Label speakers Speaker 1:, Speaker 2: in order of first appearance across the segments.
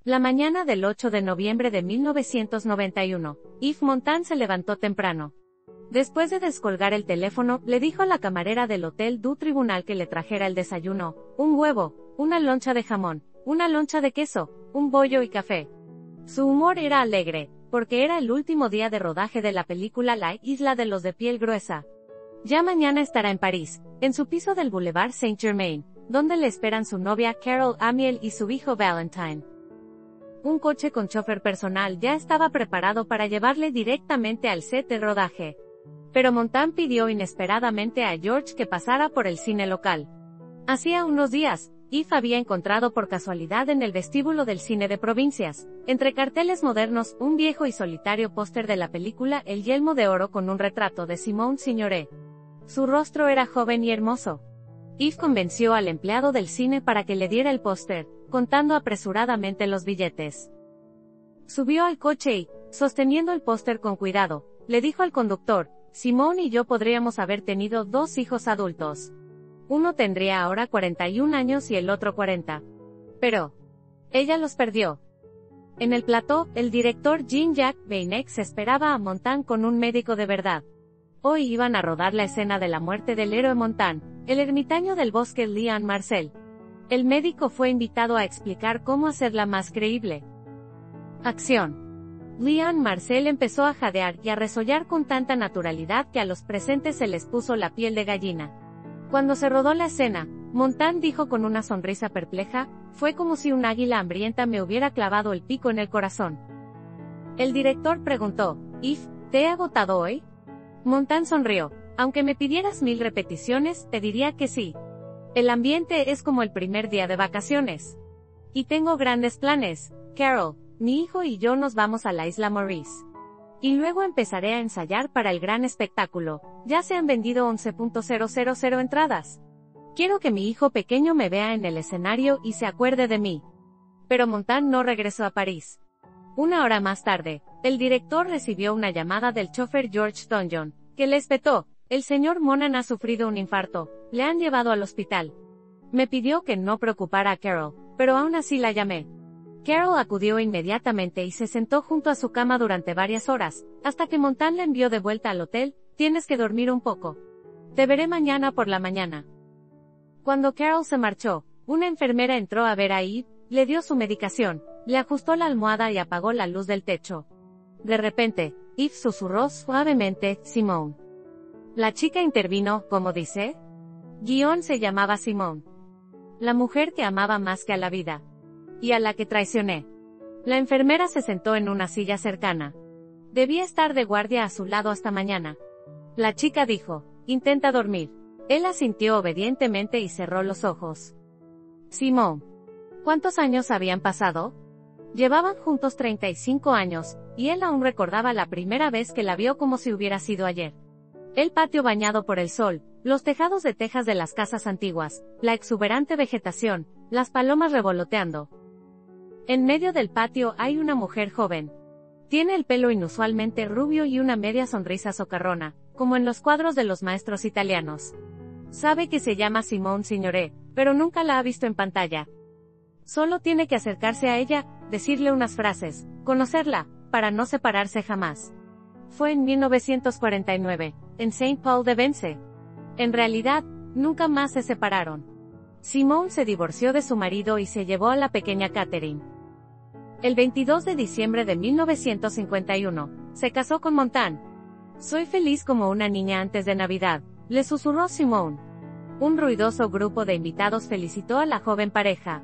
Speaker 1: La mañana del 8 de noviembre de 1991, Yves Montand se levantó temprano. Después de descolgar el teléfono, le dijo a la camarera del Hotel du Tribunal que le trajera el desayuno: un huevo, una loncha de jamón, una loncha de queso, un bollo y café. Su humor era alegre, porque era el último día de rodaje de la película La Isla de los de piel gruesa. Ya mañana estará en París, en su piso del Boulevard Saint-Germain, donde le esperan su novia Carol Amiel y su hijo Valentine. Un coche con chofer personal ya estaba preparado para llevarle directamente al set de rodaje. Pero Montand pidió inesperadamente a George que pasara por el cine local. Hacía unos días, Yves había encontrado por casualidad en el vestíbulo del cine de Provincias, entre carteles modernos, un viejo y solitario póster de la película El Yelmo de Oro con un retrato de Simone Signoret. Su rostro era joven y hermoso. Yves convenció al empleado del cine para que le diera el póster, contando apresuradamente los billetes. Subió al coche y, sosteniendo el póster con cuidado, le dijo al conductor: Simone y yo podríamos haber tenido 2 hijos adultos. Uno tendría ahora 41 años y el otro 40. Pero ella los perdió. En el plató, el director Jean-Jacques Beinex esperaba a Montand con un médico de verdad. Hoy iban a rodar la escena de la muerte del héroe Montand, el ermitaño del bosque Leon Marcel. El médico fue invitado a explicar cómo hacerla más creíble. Acción. Leon Marcel empezó a jadear y a resollar con tanta naturalidad que a los presentes se les puso la piel de gallina. Cuando se rodó la escena, Montand dijo con una sonrisa perpleja: fue como si un águila hambrienta me hubiera clavado el pico en el corazón. El director preguntó: Yves, ¿te he agotado hoy? Montand sonrió: aunque me pidieras 1000 repeticiones, te diría que sí. El ambiente es como el primer día de vacaciones. Y tengo grandes planes. Carol, mi hijo y yo nos vamos a la isla Maurice. Y luego empezaré a ensayar para el gran espectáculo. Ya se han vendido 11.000 entradas. Quiero que mi hijo pequeño me vea en el escenario y se acuerde de mí. Pero Montand no regresó a París. Una hora más tarde, el director recibió una llamada del chofer George Donjon, que le espetó: el señor Monan ha sufrido un infarto, le han llevado al hospital. Me pidió que no preocupara a Carol, pero aún así la llamé. Carol acudió inmediatamente y se sentó junto a su cama durante varias horas, hasta que Montand la envió de vuelta al hotel: tienes que dormir un poco. Te veré mañana por la mañana. Cuando Carol se marchó, una enfermera entró a ver a Yves, le dio su medicación, le ajustó la almohada y apagó la luz del techo. De repente, Yves susurró suavemente: Simone. La chica intervino: ¿cómo dice? Se llamaba Simone. La mujer que amaba más que a la vida. Y a la que traicioné. La enfermera se sentó en una silla cercana. Debía estar de guardia a su lado hasta mañana. La chica dijo: intenta dormir. Él asintió obedientemente y cerró los ojos. Simone. ¿Cuántos años habían pasado? Llevaban juntos 35 años, y él aún recordaba la primera vez que la vio como si hubiera sido ayer. El patio bañado por el sol, los tejados de tejas de las casas antiguas, la exuberante vegetación, las palomas revoloteando. En medio del patio hay una mujer joven. Tiene el pelo inusualmente rubio y una media sonrisa socarrona, como en los cuadros de los maestros italianos. Sabe que se llama Simone Signoret, pero nunca la ha visto en pantalla. Solo tiene que acercarse a ella, decirle unas frases, conocerla, para no separarse jamás. Fue en 1949, en Saint-Paul-de-Vence. En realidad, nunca más se separaron. Simone se divorció de su marido y se llevó a la pequeña Catherine. El 22 de diciembre de 1951, se casó con Montand. Soy feliz como una niña antes de Navidad, le susurró Simone. Un ruidoso grupo de invitados felicitó a la joven pareja.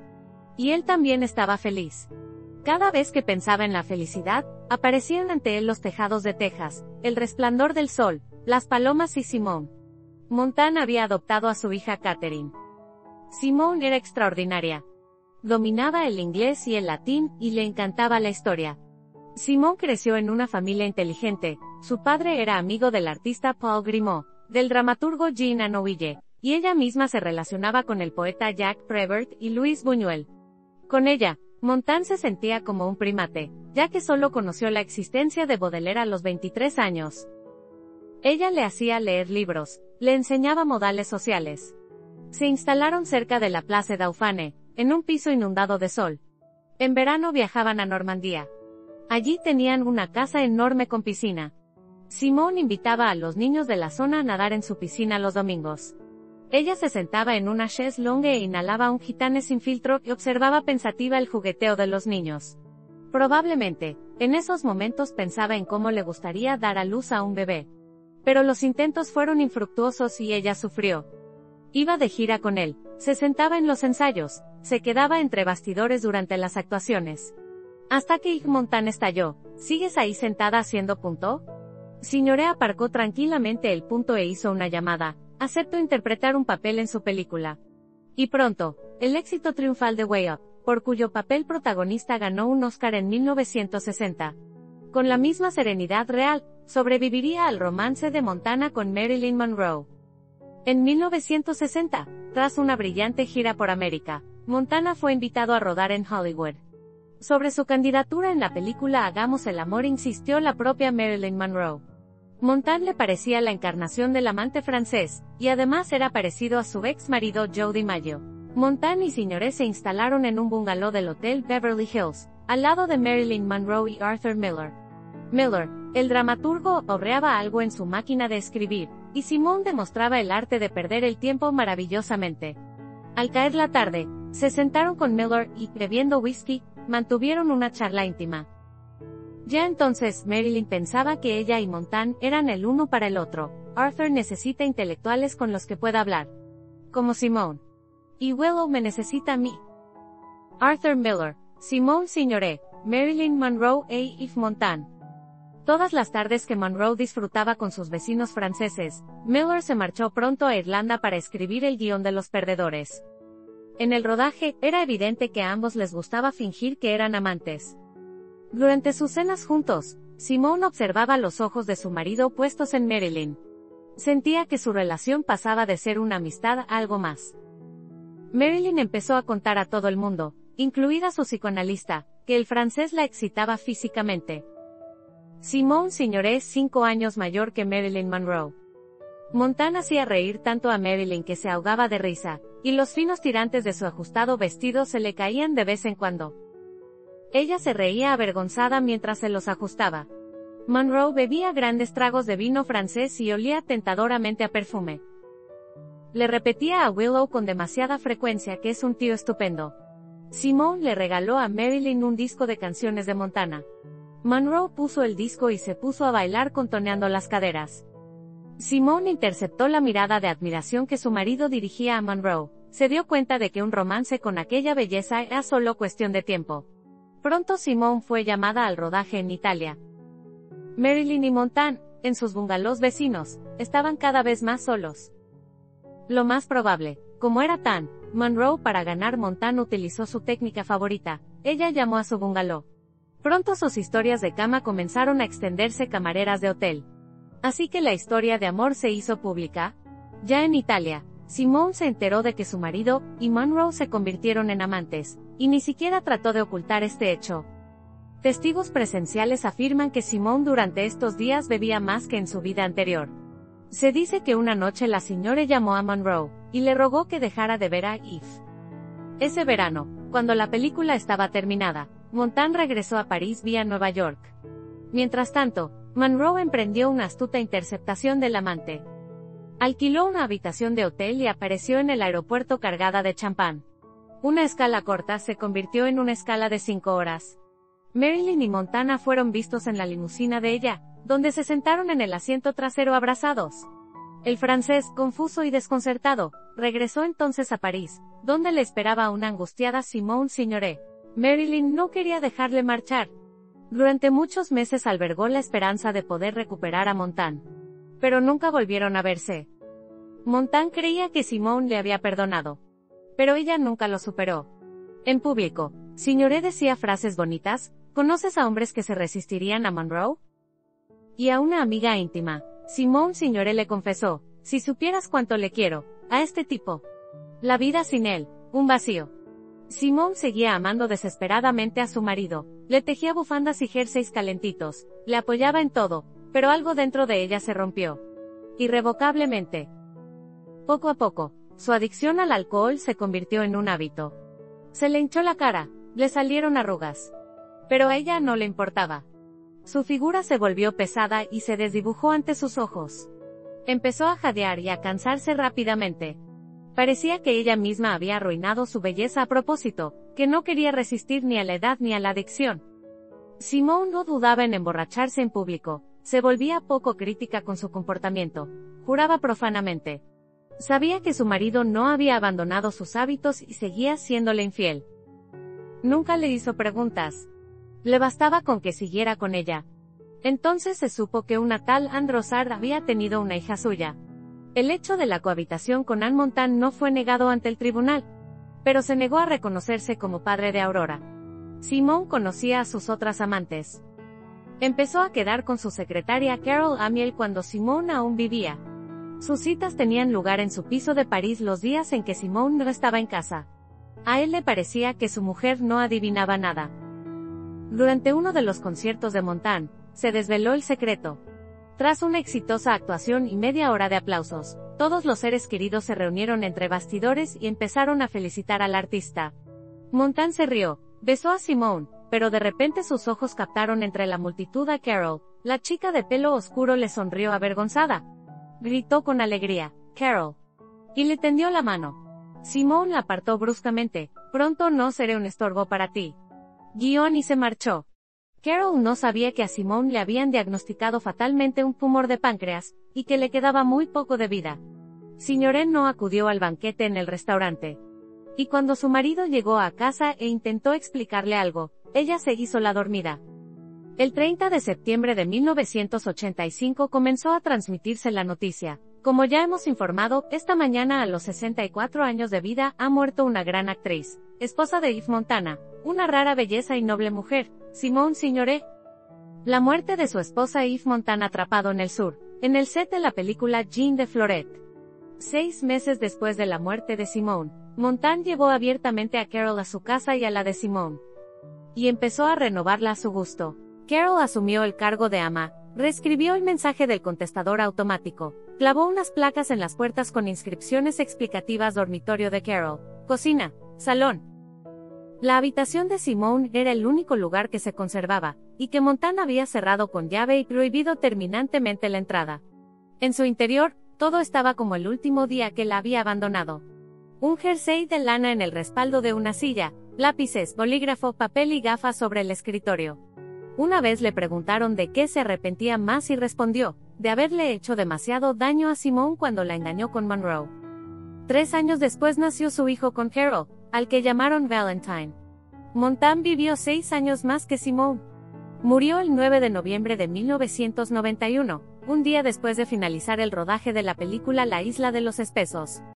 Speaker 1: Y él también estaba feliz. Cada vez que pensaba en la felicidad, aparecían ante él los tejados de Texas, el resplandor del sol, las palomas y Simone. Montand había adoptado a su hija Catherine. Simone era extraordinaria. Dominaba el inglés y el latín, y le encantaba la historia. Simone creció en una familia inteligente. Su padre era amigo del artista Paul Grimaud, del dramaturgo Jean Anouilh, y ella misma se relacionaba con el poeta Jacques Prévert y Louis Buñuel. Con ella, Montand se sentía como un primate, ya que solo conoció la existencia de Baudelaire a los 23 años. Ella le hacía leer libros, le enseñaba modales sociales. Se instalaron cerca de la Place Dauphine, en un piso inundado de sol. En verano viajaban a Normandía. Allí tenían una casa enorme con piscina. Simone invitaba a los niños de la zona a nadar en su piscina los domingos. Ella se sentaba en una chaise longue e inhalaba un gitane sin filtro y observaba pensativa el jugueteo de los niños. Probablemente, en esos momentos pensaba en cómo le gustaría dar a luz a un bebé. Pero los intentos fueron infructuosos y ella sufrió. Iba de gira con él, se sentaba en los ensayos, se quedaba entre bastidores durante las actuaciones. Hasta que Yves Montand estalló. ¿Sigues ahí sentada haciendo punto? Signoret aparcó tranquilamente el punto e hizo una llamada. Acepto interpretar un papel en su película. Y pronto, el éxito triunfal de Way Up, por cuyo papel protagonista ganó un Oscar en 1960. Con la misma serenidad real, sobreviviría al romance de Montana con Marilyn Monroe. En 1960, tras una brillante gira por América, Montana fue invitado a rodar en Hollywood. Sobre su candidatura en la película Hagamos el amor insistió la propia Marilyn Monroe. Montand le parecía la encarnación del amante francés, y además era parecido a su ex marido Joe DiMaggio. Montand y Signoret se instalaron en un bungalow del Hotel Beverly Hills, al lado de Marilyn Monroe y Arthur Miller. Miller, el dramaturgo, obreaba algo en su máquina de escribir, y Simone demostraba el arte de perder el tiempo maravillosamente. Al caer la tarde, se sentaron con Miller y, bebiendo whisky, mantuvieron una charla íntima. Ya entonces, Marilyn pensaba que ella y Montand eran el uno para el otro. Arthur necesita intelectuales con los que pueda hablar. Como Simone. Y Willow me necesita a mí. Arthur Miller, Simone Signoret, Marilyn Monroe e Yves Montand. Todas las tardes que Monroe disfrutaba con sus vecinos franceses, Miller se marchó pronto a Irlanda para escribir el guión de Los Perdedores. En el rodaje, era evidente que a ambos les gustaba fingir que eran amantes. Durante sus cenas juntos, Simone observaba los ojos de su marido puestos en Marilyn. Sentía que su relación pasaba de ser una amistad a algo más. Marilyn empezó a contar a todo el mundo, incluida su psicoanalista, que el francés la excitaba físicamente. Simone Signoret es 5 años mayor que Marilyn Monroe. Montand hacía reír tanto a Marilyn que se ahogaba de risa, y los finos tirantes de su ajustado vestido se le caían de vez en cuando. Ella se reía avergonzada mientras se los ajustaba. Monroe bebía grandes tragos de vino francés y olía tentadoramente a perfume. Le repetía a Willow con demasiada frecuencia que es un tío estupendo. Simone le regaló a Marilyn un disco de canciones de Montana. Monroe puso el disco y se puso a bailar contoneando las caderas. Simone interceptó la mirada de admiración que su marido dirigía a Monroe. Se dio cuenta de que un romance con aquella belleza era solo cuestión de tiempo. Pronto Simone fue llamada al rodaje en Italia. Marilyn y Montand, en sus bungalows vecinos, estaban cada vez más solos. Lo más probable, como era tan, Monroe para ganar Montand utilizó su técnica favorita. Ella llamó a su bungalow. Pronto sus historias de cama comenzaron a extenderse camareras de hotel. Así que la historia de amor se hizo pública. Ya en Italia, Simone se enteró de que su marido y Monroe se convirtieron en amantes, y ni siquiera trató de ocultar este hecho. Testigos presenciales afirman que Simone durante estos días bebía más que en su vida anterior. Se dice que una noche la señora llamó a Monroe, y le rogó que dejara de ver a Yves. Ese verano, cuando la película estaba terminada, Montand regresó a París vía Nueva York. Mientras tanto, Monroe emprendió una astuta interceptación del amante. Alquiló una habitación de hotel y apareció en el aeropuerto cargada de champán. Una escala corta se convirtió en una escala de 5 horas. Marilyn y Montana fueron vistos en la limusina de ella, donde se sentaron en el asiento trasero abrazados. El francés, confuso y desconcertado, regresó entonces a París, donde le esperaba una angustiada Simone Signoret. Marilyn no quería dejarle marchar. Durante muchos meses albergó la esperanza de poder recuperar a Montand. Pero nunca volvieron a verse. Montand creía que Simone le había perdonado. Pero ella nunca lo superó. En público, Signoret decía frases bonitas. ¿Conoces a hombres que se resistirían a Monroe? Y a una amiga íntima, Simone Signoret le confesó, si supieras cuánto le quiero, a este tipo. La vida sin él, un vacío. Simone seguía amando desesperadamente a su marido, le tejía bufandas y jerseys calentitos, le apoyaba en todo, pero algo dentro de ella se rompió. Irrevocablemente. Poco a poco, su adicción al alcohol se convirtió en un hábito. Se le hinchó la cara, Le salieron arrugas. Pero a ella no le importaba. Su figura se volvió pesada y se desdibujó ante sus ojos. Empezó a jadear y a cansarse rápidamente. Parecía que ella misma había arruinado su belleza a propósito, que no quería resistir ni a la edad ni a la adicción. Simone no dudaba en emborracharse en público, se volvía poco crítica con su comportamiento, juraba profanamente. Sabía que su marido no había abandonado sus hábitos y seguía siéndole infiel. Nunca le hizo preguntas. Le bastaba con que siguiera con ella. Entonces se supo que una tal Ann Rosard había tenido una hija suya. El hecho de la cohabitación con Ann Montan no fue negado ante el tribunal, pero se negó a reconocerse como padre de Aurora. Simone conocía a sus otras amantes. Empezó a quedar con su secretaria Carol Amiel cuando Simone aún vivía. Sus citas tenían lugar en su piso de París los días en que Simone no estaba en casa. A él le parecía que su mujer no adivinaba nada. Durante uno de los conciertos de Montan, se desveló el secreto. Tras una exitosa actuación y media hora de aplausos, todos los seres queridos se reunieron entre bastidores y empezaron a felicitar al artista. Montan se rió, besó a Simone, pero de repente sus ojos captaron entre la multitud a Carol. La chica de pelo oscuro le sonrió avergonzada. Gritó con alegría, «Carol», y le tendió la mano. Simone la apartó bruscamente, «Pronto no seré un estorbo para ti». Y se marchó. Carol no sabía que a Simone le habían diagnosticado fatalmente un tumor de páncreas, y que le quedaba muy poco de vida. Signoret no acudió al banquete en el restaurante. Y cuando su marido llegó a casa e intentó explicarle algo, ella se hizo la dormida. El 30 de septiembre de 1985 comenzó a transmitirse la noticia. Como ya hemos informado, esta mañana a los 64 años de vida ha muerto una gran actriz, esposa de Yves Montand, una rara belleza y noble mujer, Simone Signoret. La muerte de su esposa Yves Montand atrapado en el sur, en el set de la película Jean de Floret. 6 meses después de la muerte de Simone, Montand llevó abiertamente a Carol a su casa y a la de Simone. Y empezó a renovarla a su gusto. Carol asumió el cargo de ama, reescribió el mensaje del contestador automático, clavó unas placas en las puertas con inscripciones explicativas: dormitorio de Carol, cocina, salón. La habitación de Simone era el único lugar que se conservaba, y que Montand había cerrado con llave y prohibido terminantemente la entrada. En su interior, todo estaba como el último día que la había abandonado. Un jersey de lana en el respaldo de una silla, lápices, bolígrafo, papel y gafas sobre el escritorio. Una vez le preguntaron de qué se arrepentía más y respondió, de haberle hecho demasiado daño a Simone cuando la engañó con Monroe. 3 años después nació su hijo con Carol, al que llamaron Valentine. Montand vivió 6 años más que Simone. Murió el 9 de noviembre de 1991, un día después de finalizar el rodaje de la película La Isla de los Espesos.